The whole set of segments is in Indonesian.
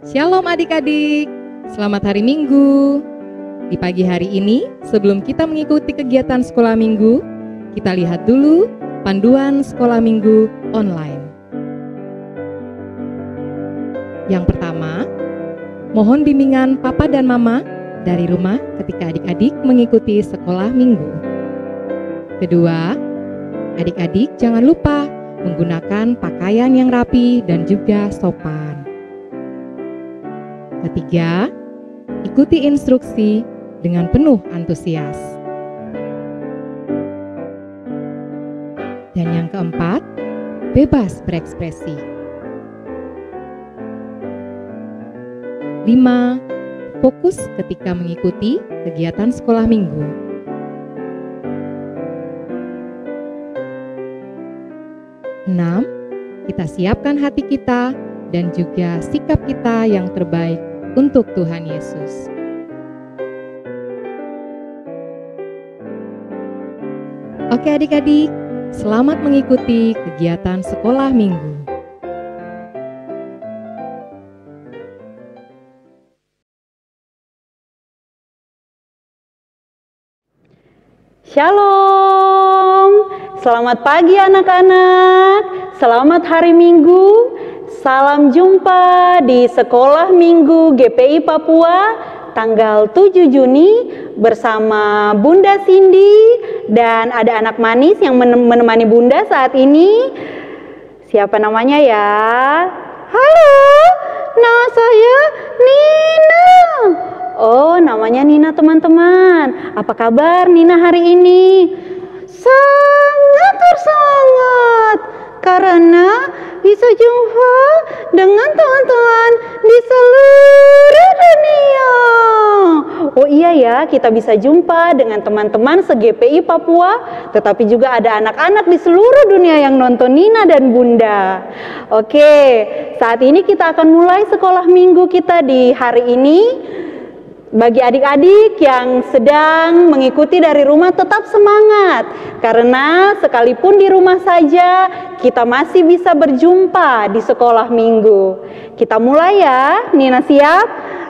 Shalom adik-adik, selamat hari Minggu. Di pagi hari ini, sebelum kita mengikuti kegiatan sekolah minggu, kita lihat dulu panduan sekolah minggu online. Yang pertama, mohon bimbingan Papa dan Mama dari rumah ketika adik-adik mengikuti sekolah minggu. Kedua, adik-adik jangan lupa menggunakan pakaian yang rapi dan juga sopan. Ketiga, ikuti instruksi dengan penuh antusias. Dan yang keempat, bebas berekspresi. 5. Fokus ketika mengikuti kegiatan sekolah minggu. 6. Kita siapkan hati kita dan juga sikap kita yang terbaik untuk Tuhan Yesus. Oke adik-adik, selamat mengikuti kegiatan sekolah minggu. Shalom, selamat pagi anak-anak, selamat hari Minggu, salam jumpa di Sekolah Minggu GPI Papua tanggal 7 Juni bersama Bunda Cindy dan ada anak manis yang menemani Bunda saat ini. Siapa namanya ya? Halo, nama saya Nina. Oh, namanya Nina teman-teman. Apa kabar Nina hari ini? Sangat tersemangat karena bisa jumpa dengan teman-teman di seluruh dunia. Oh iya ya, kita bisa jumpa dengan teman-teman se-GPI Papua, tetapi juga ada anak-anak di seluruh dunia yang nonton Nina dan Bunda. Oke, saat ini kita akan mulai sekolah minggu kita di hari ini. Bagi adik-adik yang sedang mengikuti dari rumah, tetap semangat karena sekalipun di rumah saja kita masih bisa berjumpa di sekolah minggu. Kita mulai ya. Nina siap?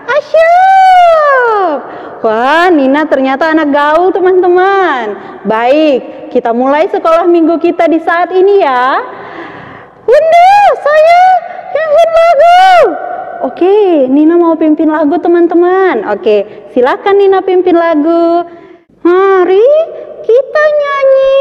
Asyap. Wah, Nina ternyata anak gaul teman-teman. Baik, kita mulai sekolah minggu kita di saat ini ya. Bunda, saya pimpin lagu. Oke, Nina mau pimpin lagu teman-teman. Oke, silakan Nina pimpin lagu. Mari kita nyanyi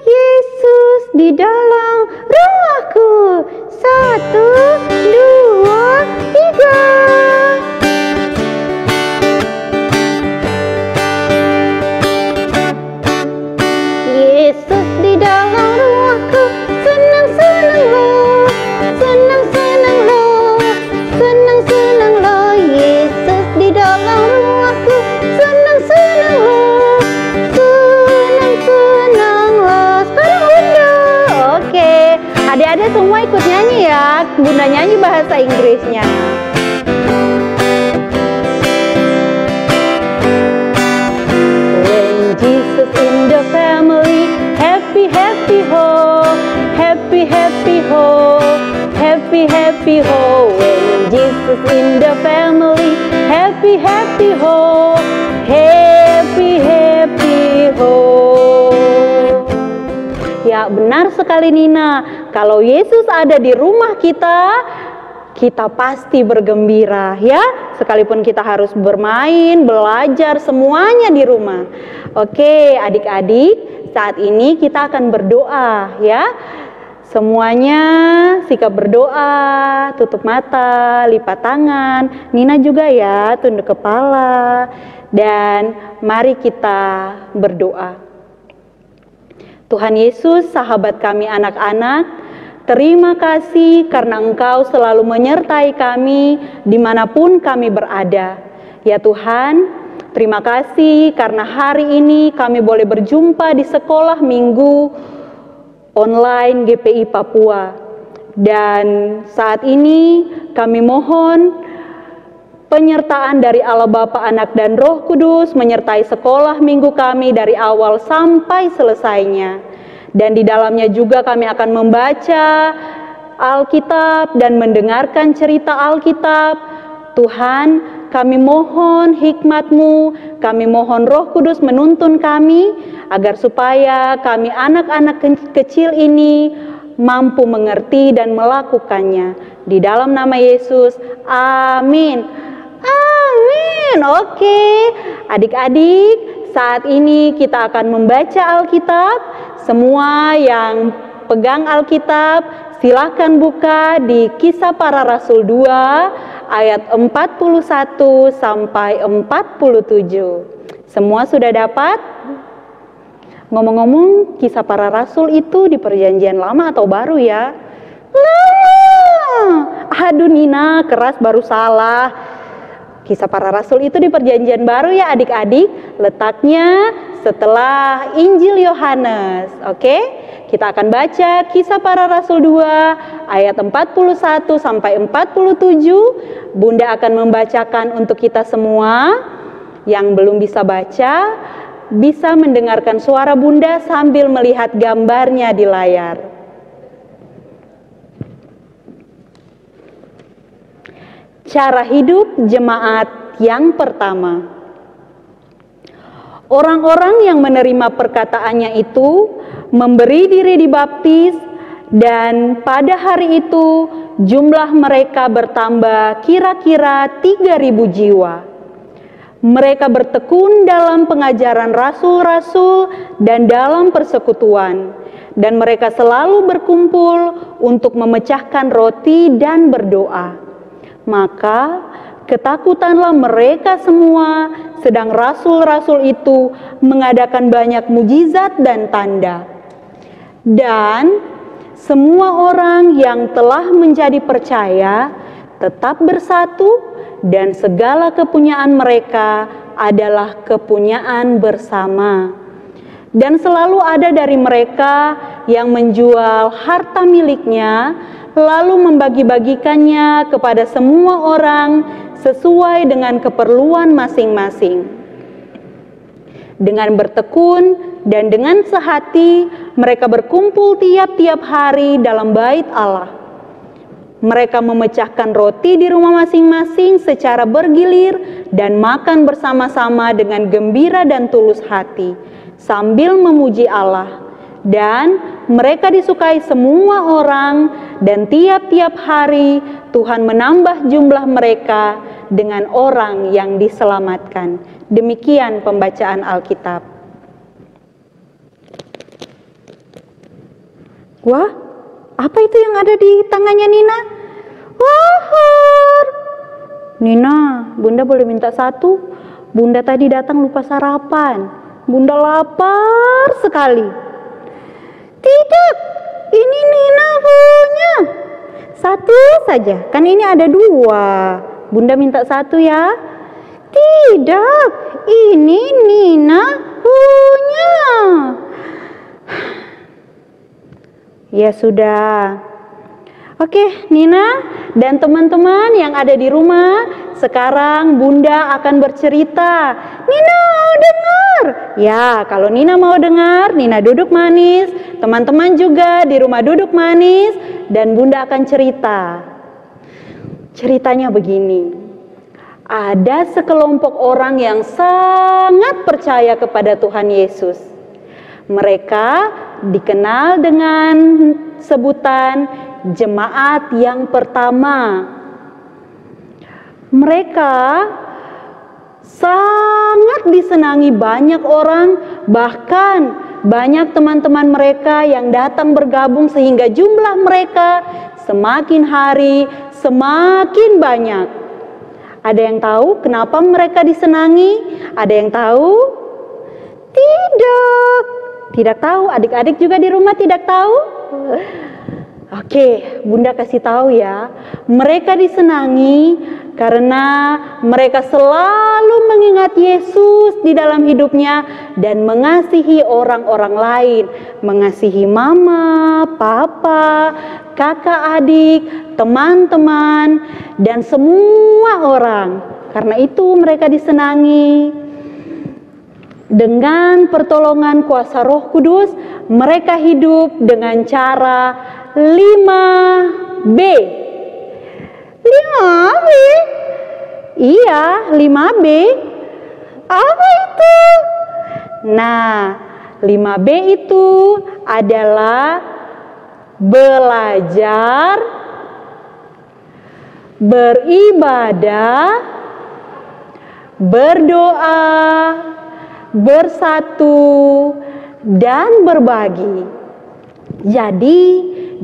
Yesus di dalam rumahku. 1, 2, 3. Yesus di dalam rumahku, senang-senang loh, senang-senang loh, senang-senang loh. Yesus di dalam rumahku, senang-senang loh, senang-senang loh. Sekarang Bunda. Oke, adik-adik semua ikut nyanyi ya. Bunda nyanyi bahasa Inggrisnya. Jesus in the family, happy happy ho, happy happy ho, happy happy ho. When Jesus in the family, happy happy ho, happy happy ho. Ya benar sekali Nina, kalau Yesus ada di rumah kita pasti bergembira ya, sekalipun kita harus bermain, belajar, semuanya di rumah. Oke adik-adik, saat ini kita akan berdoa ya. Semuanya sikap berdoa, tutup mata, lipat tangan, Nina juga ya, tunduk kepala. Dan mari kita berdoa. Tuhan Yesus, sahabat kami anak-anak, terima kasih karena Engkau selalu menyertai kami dimanapun kami berada. Ya Tuhan, terima kasih karena hari ini kami boleh berjumpa di sekolah minggu online GPI Papua. Dan saat ini kami mohon penyertaan dari Allah Bapa, Anak, dan Roh Kudus menyertai sekolah minggu kami dari awal sampai selesainya. Dan di dalamnya juga kami akan membaca Alkitab dan mendengarkan cerita Alkitab. Tuhan, kami mohon hikmat-Mu, kami mohon Roh Kudus menuntun kami, agar supaya kami anak-anak kecil ini mampu mengerti dan melakukannya. Di dalam nama Yesus, amin. Amin. Oke, adik-adik, saat ini kita akan membaca Alkitab. Semua yang pegang Alkitab, silakan buka di Kisah Para Rasul 2 ayat 41 sampai 47. Semua sudah dapat? Ngomong-ngomong, Kisah Para Rasul itu di Perjanjian Lama atau Baru ya? Lama. Aduh Nina, keras baru salah. Kisah Para Rasul itu di Perjanjian Baru ya adik-adik. Letaknya setelah Injil Yohanes. Oke? Kita akan baca Kisah Para Rasul 2 ayat 41 sampai 47. Bunda akan membacakan untuk kita semua. Yang belum bisa baca, bisa mendengarkan suara Bunda sambil melihat gambarnya di layar. Cara hidup jemaat yang pertama. Orang-orang yang menerima perkataannya itu memberi diri dibaptis, dan pada hari itu jumlah mereka bertambah kira-kira 3.000 jiwa. Mereka bertekun dalam pengajaran rasul-rasul dan dalam persekutuan, dan mereka selalu berkumpul untuk memecahkan roti dan berdoa. Maka ketakutanlah mereka semua, sedang rasul-rasul itu mengadakan banyak mujizat dan tanda. Dan semua orang yang telah menjadi percaya tetap bersatu, dan segala kepunyaan mereka adalah kepunyaan bersama. Dan selalu ada dari mereka yang menjual harta miliknya, lalu membagi-bagikannya kepada semua orang sesuai dengan keperluan masing-masing. Dengan bertekun dan dengan sehati, mereka berkumpul tiap-tiap hari dalam bait Allah. Mereka memecahkan roti di rumah masing-masing secara bergilir dan makan bersama-sama dengan gembira dan tulus hati, sambil memuji Allah. Dan mereka disukai semua orang, dan tiap-tiap hari Tuhan menambah jumlah mereka dengan orang yang diselamatkan. Demikian pembacaan Alkitab. Wah, apa itu yang ada di tangannya Nina? Wahur. Nina, Bunda boleh minta satu? Bunda tadi datang lupa sarapan. Bunda lapar sekali. Tidak, ini Nina punya. Satu saja, kan ini ada 2. Bunda minta satu ya. Tidak, ini Nina punya. Ya sudah. Oke, Nina dan teman-teman yang ada di rumah, sekarang Bunda akan bercerita. Nina mau dengar? Ya, kalau Nina mau dengar, Nina duduk manis. Teman-teman juga di rumah duduk manis, dan Bunda akan cerita. Ceritanya begini. Ada sekelompok orang yang sangat percaya kepada Tuhan Yesus. Mereka dikenal dengan sebutan jemaat yang pertama. Mereka sangat disenangi banyak orang, bahkan banyak teman-teman mereka yang datang bergabung sehingga jumlah mereka semakin hari semakin banyak. Ada yang tahu kenapa mereka disenangi? Ada yang tahu? Tidak. Tidak tahu. Adik-adik juga di rumah tidak tahu? Oke, Bunda kasih tahu ya. Mereka disenangi karena mereka selalu mengingat Yesus di dalam hidupnya dan mengasihi orang-orang lain. Mengasihi mama, papa, kakak adik, teman-teman, dan semua orang. Karena itu mereka disenangi. Dengan pertolongan kuasa Roh Kudus, mereka hidup dengan cara 5B. 5B? Iya, 5B. Apa itu? Nah, 5B itu adalah belajar, beribadah, berdoa, bersatu, dan berbagi. Jadi,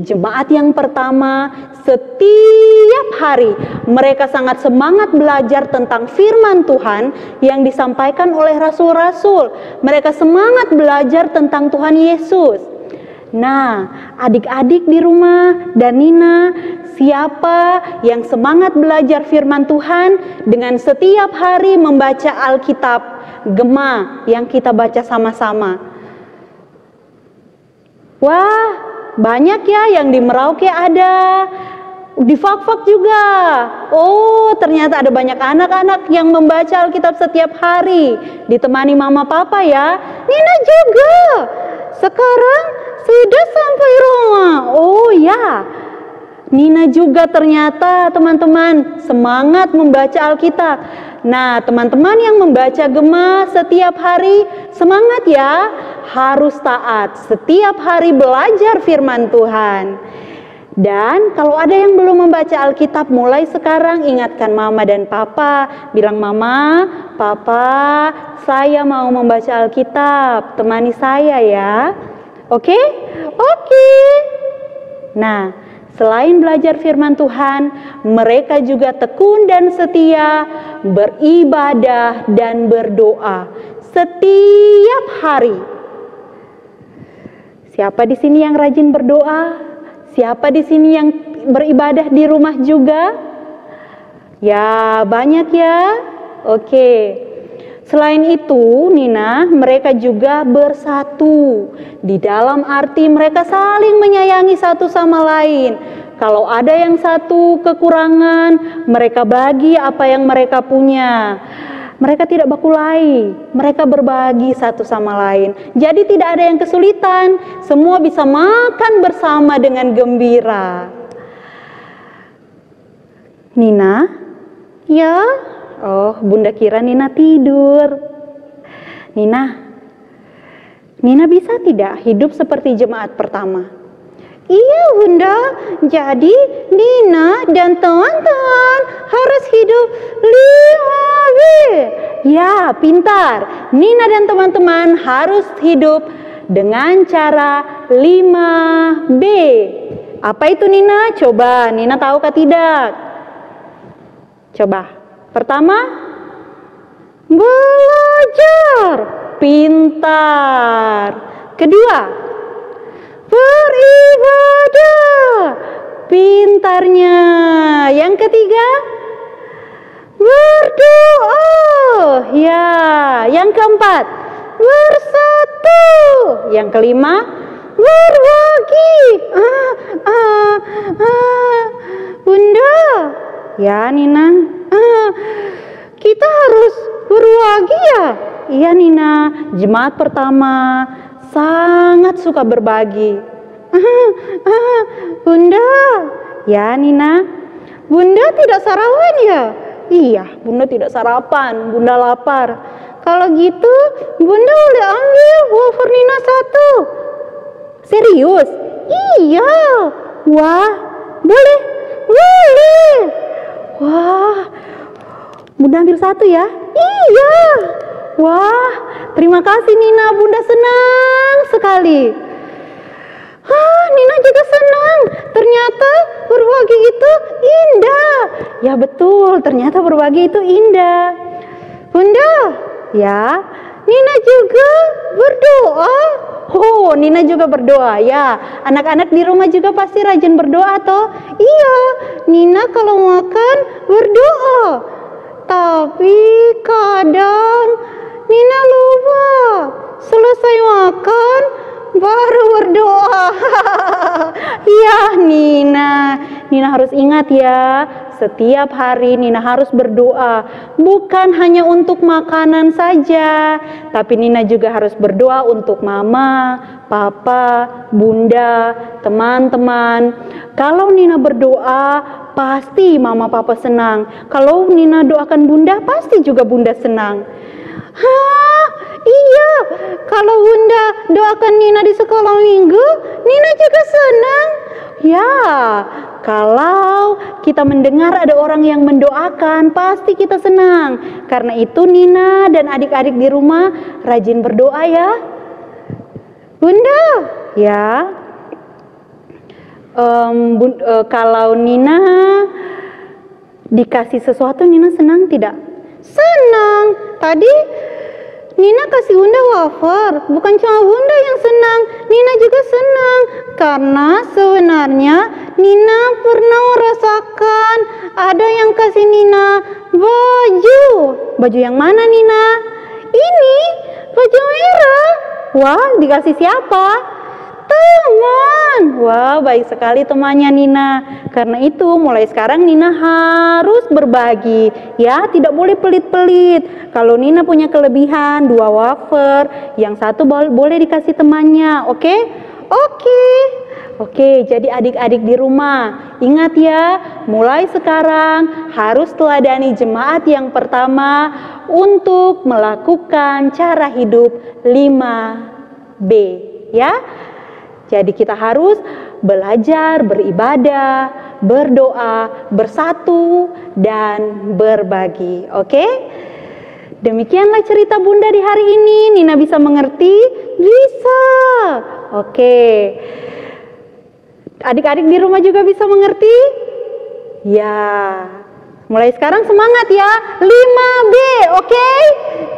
jemaat yang pertama setiap hari mereka sangat semangat belajar tentang firman Tuhan yang disampaikan oleh rasul-rasul. Mereka semangat belajar tentang Tuhan Yesus. Nah, adik-adik di rumah dan Nina, siapa yang semangat belajar firman Tuhan dengan setiap hari membaca Alkitab Gema yang kita baca sama-sama? Wah, banyak ya, yang di Merauke ada, di Fakfak juga. Oh, ternyata ada banyak anak-anak yang membaca Alkitab setiap hari, ditemani mama papa ya. Nina juga sekarang sudah sampai rumah. Oh ya, Nina juga ternyata teman-teman semangat membaca Alkitab. Nah, teman-teman yang membaca Gema setiap hari, semangat ya, harus taat, setiap hari belajar firman Tuhan. Dan kalau ada yang belum membaca Alkitab, mulai sekarang ingatkan mama dan papa. Bilang, mama, papa, saya mau membaca Alkitab, temani saya ya. Oke? Oke. Nah, selain belajar firman Tuhan, mereka juga tekun dan setia beribadah dan berdoa setiap hari. Siapa di sini yang rajin berdoa? Siapa di sini yang beribadah di rumah juga? Ya, banyak ya. Oke. Selain itu, Nina, mereka juga bersatu. Di dalam arti mereka saling menyayangi satu sama lain. Kalau ada yang satu kekurangan, mereka bagi apa yang mereka punya. Mereka tidak bakulai, mereka berbagi satu sama lain. Jadi tidak ada yang kesulitan, semua bisa makan bersama dengan gembira. Nina? Ya? Oh, Bunda kira Nina tidur. Nina bisa tidak hidup seperti jemaat pertama? Iya Bunda, jadi Nina dan teman-teman harus hidup 5B. Ya, pintar. Nina dan teman-teman harus hidup dengan cara 5B. Apa itu Nina? Coba, Nina tahukah tidak? Coba. Pertama, belajar, pintar. Kedua, beribadah, pintarnya. Yang ketiga, berdoa. Ya, yang keempat, bersatu. Yang kelima, berbagi. Bunda, ya Nina, kita harus berbagi ya. Iya Nina, jemaat pertama sangat suka berbagi. Bunda, ya Nina, Bunda tidak sarapan ya? Iya, Bunda tidak sarapan, Bunda lapar. Kalau gitu, Bunda boleh ambil wafer Nina 1. Serius? Iya. Wah, boleh? Boleh. Wah, Bunda ambil 1 ya? Iya. Wah, terima kasih Nina, Bunda senang sekali. Nina juga senang. Ternyata berbagi itu indah. Ya betul, ternyata berbagi itu indah. Bunda, ya, Nina juga berdoa. Oh, Nina juga berdoa ya. Anak-anak di rumah juga pasti rajin berdoa toh? Iya, Nina kalau makan berdoa. Tapi kadang Nina lupa. Selesai makan baru berdoa. Ya Nina harus ingat ya, setiap hari Nina harus berdoa. Bukan hanya untuk makanan saja, tapi Nina juga harus berdoa untuk mama, papa, bunda, teman-teman. Kalau Nina berdoa, pasti mama papa senang. Kalau Nina doakan bunda, pasti juga bunda senang. Hah, iya, kalau bunda doakan Nina di sekolah minggu, Nina juga senang. Ya, kalau kita mendengar ada orang yang mendoakan, pasti kita senang. Karena itu Nina dan adik-adik di rumah rajin berdoa ya. Bunda, ya. Kalau Nina dikasih sesuatu, Nina senang tidak? Senang. Tadi Nina kasih bunda wafer. Bukan cuma bunda yang senang, Nina juga senang. Karena sebenarnya Nina pernah merasakan ada yang kasih Nina baju. Baju yang mana Nina? Ini baju merah. Wah, dikasih siapa? Teman. Wah, baik sekali temannya Nina. Karena itu mulai sekarang Nina harus berbagi. Ya, tidak boleh pelit-pelit. Kalau Nina punya kelebihan 2 wafer, yang satu boleh dikasih temannya. Oke? Oke, jadi adik-adik di rumah, ingat ya, mulai sekarang harus teladani jemaat yang pertama untuk melakukan cara hidup 5B, ya. Jadi kita harus belajar, beribadah, berdoa, bersatu, dan berbagi. Oke? Demikianlah cerita bunda di hari ini. Nina bisa mengerti? Bisa. Oke. Adik-adik di rumah juga bisa mengerti? Ya. Mulai sekarang semangat ya. 5B, oke?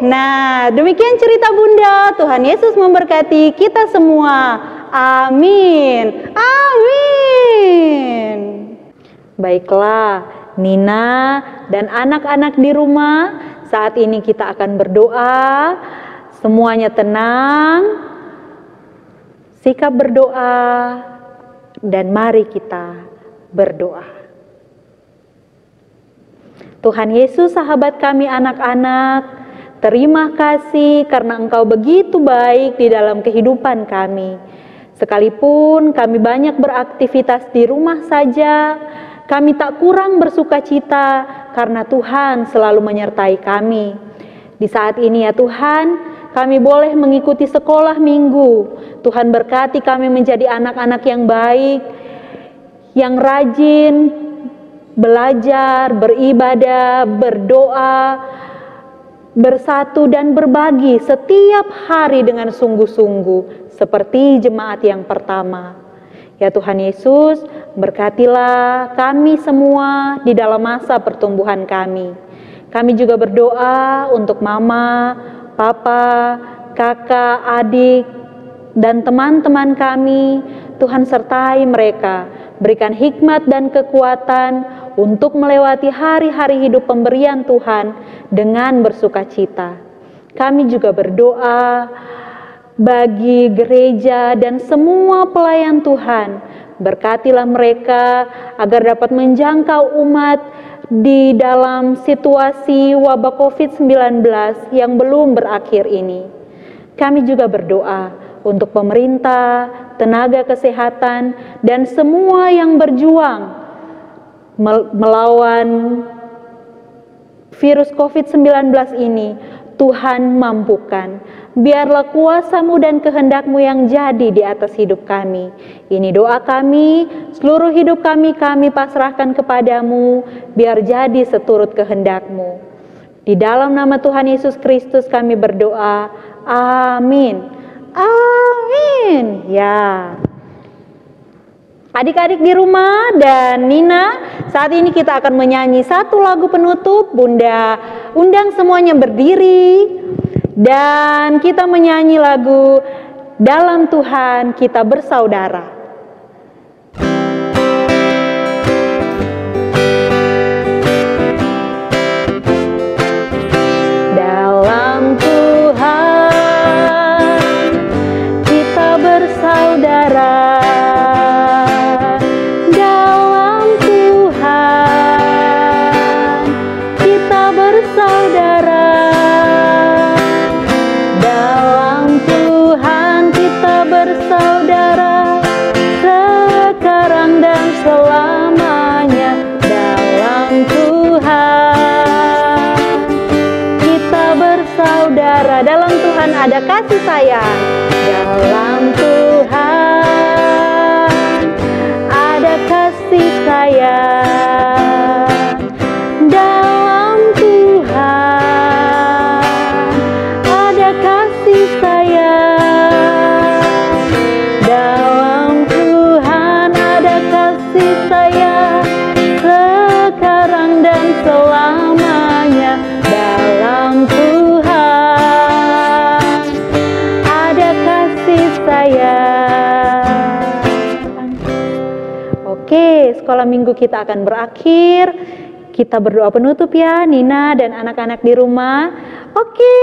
Nah, demikian cerita bunda. Tuhan Yesus memberkati kita semua. Amin. Amin. Baiklah, Nina dan anak-anak di rumah, saat ini kita akan berdoa. Semuanya tenang, sikap berdoa, dan mari kita berdoa. Tuhan Yesus, sahabat kami anak-anak, terima kasih karena Engkau begitu baik di dalam kehidupan kami. Sekalipun kami banyak beraktivitas di rumah saja, kami tak kurang bersukacita karena Tuhan selalu menyertai kami. Di saat ini ya Tuhan, kami boleh mengikuti sekolah minggu. Tuhan berkati kami menjadi anak-anak yang baik, yang rajin belajar, beribadah, berdoa, bersatu dan berbagi setiap hari dengan sungguh-sungguh seperti jemaat yang pertama. Ya Tuhan Yesus, berkatilah kami semua di dalam masa pertumbuhan kami. Kami juga berdoa untuk mama, papa, kakak, adik, dan teman-teman kami. Tuhan sertai mereka, berikan hikmat dan kekuatan untuk melewati hari-hari hidup pemberian Tuhan dengan bersukacita. Kami juga berdoa bagi gereja dan semua pelayan Tuhan. Berkatilah mereka agar dapat menjangkau umat di dalam situasi wabah COVID-19 yang belum berakhir ini. Kami juga berdoa untuk pemerintah, tenaga kesehatan, dan semua yang berjuang melawan virus COVID-19 ini. Tuhan mampukan. Biarlah kuasa-Mu dan kehendak-Mu yang jadi di atas hidup kami. Ini doa kami, seluruh hidup kami pasrahkan kepadamu, biar jadi seturut kehendak-Mu. Di dalam nama Tuhan Yesus Kristus kami berdoa. Amin. Amin. Ya. Adik-adik di rumah dan Nina, saat ini kita akan menyanyi satu lagu penutup. Bunda undang semuanya berdiri dan kita menyanyi lagu Dalam Tuhan Kita Bersaudara. Dalam Tuhan kita bersaudara. dalam Tuhan ada kasih sayang. Dalam Tuhan ada kasih sayang. Dalam Tuhan ada kasih sayang. Dalam Tuhan ada kasih sayang sekarang dan selamanya. Dalam Tuhan ada kasih sayang. Oke, sekolah minggu kita akan berakhir. Kita berdoa penutup ya, Nina dan anak-anak di rumah. Oke,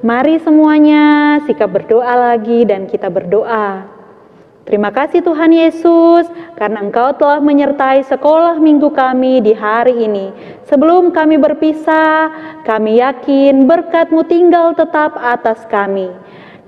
mari semuanya sikap berdoa lagi dan kita berdoa. Terima kasih Tuhan Yesus, karena Engkau telah menyertai sekolah minggu kami di hari ini. Sebelum kami berpisah, kami yakin berkat-Mu tinggal tetap atas kami.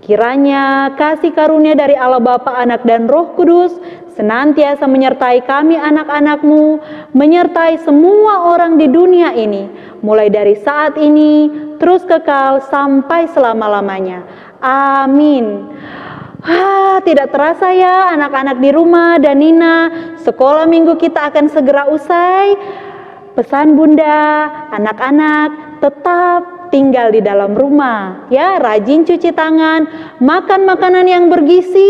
Kiranya kasih karunia dari Allah Bapa, Anak, dan Roh Kudus senantiasa menyertai kami anak-anak-Mu, menyertai semua orang di dunia ini, mulai dari saat ini, terus kekal sampai selama-lamanya. Amin. Tidak terasa ya anak-anak di rumah dan Nina, sekolah minggu kita akan segera usai. Pesan Bunda, anak-anak tetap tinggal di dalam rumah ya, rajin cuci tangan, makan makanan yang bergizi,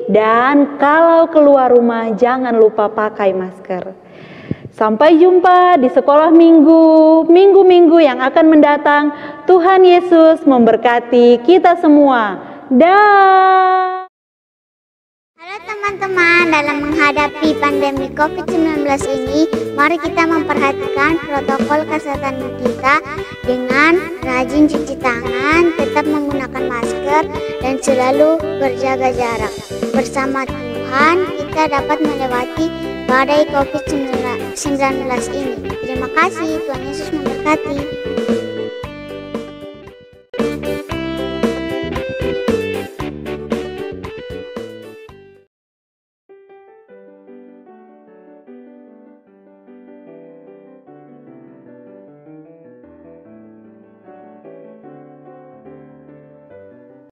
dan kalau keluar rumah jangan lupa pakai masker. Sampai jumpa di sekolah minggu-minggu yang akan mendatang. Tuhan Yesus memberkati kita semua. Dah. Halo teman-teman, dalam menghadapi pandemi COVID-19 ini, mari kita memperhatikan protokol kesehatan kita dengan rajin cuci tangan, tetap menggunakan masker, dan selalu berjaga jarak. Bersama Tuhan, kita dapat melewati badai COVID-19 ini. Terima kasih, Tuhan Yesus memberkati.